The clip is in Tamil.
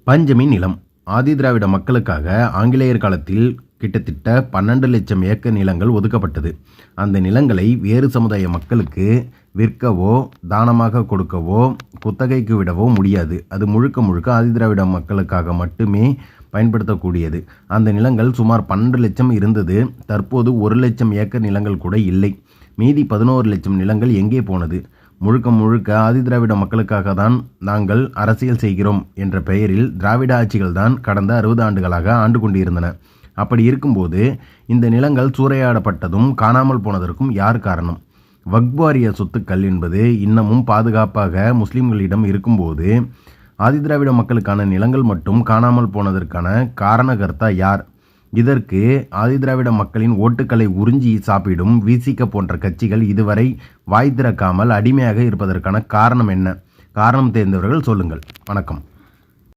பஞ்சமி நிலம் ஆதிதிராவிட மக்களுக்காக ஆங்கிலேயர் காலத்தில் கிட்டத்தட்ட 12 லட்சம் ஏக்கர் நிலங்கள் ஒதுக்கப்பட்டது. அந்த நிலங்களை வேறு சமுதாய மக்களுக்கு விற்கவோ தானமாக கொடுக்கவோ குத்தகைக்கு விடவோ முடியாது. அது முழுக்க முழுக்க ஆதிதிராவிட மக்களுக்காக மட்டுமே பயன்படுத்தக்கூடியது. அந்த நிலங்கள் சுமார் 12 லட்சம் இருந்தது. தற்போது 1 லட்சம் ஏக்கர் நிலங்கள் கூட இல்லை. மீதி 11 லட்சம் நிலங்கள் எங்கே போனது? முழுக்க முழுக்க ஆதிதிராவிட மக்களுக்காக தான் நாங்கள் அரசியல் செய்கிறோம் என்ற பெயரில் திராவிட ஆட்சிகள் தான் கடந்த 60 ஆண்டுகளாக ஆண்டு கொண்டிருந்தன. அப்படி இருக்கும்போது இந்த நிலங்கள் சூறையாடப்பட்டதும் காணாமல் போனதற்கும் யார் காரணம்? வக்ஃப் வாரிய சொத்துக்கள் என்பது இன்னமும் பாதுகாப்பாக முஸ்லிம்களிடம் இருக்கும்போது ஆதிதிராவிட மக்களுக்கான நிலங்கள் மட்டும் காணாமல் போனதற்கான காரணகர்த்தா யார்? இதற்கு ஆதிதிராவிட மக்களின் ஓட்டுக்களை உறிஞ்சி சாப்பிடும் விசிக போன்ற கட்சிகள் இதுவரை வாய் திறக்காமல் அடிமையாக இருப்பதற்கான காரணம் என்ன? காரணம் தெரிந்தவர்கள் சொல்லுங்கள். வணக்கம்.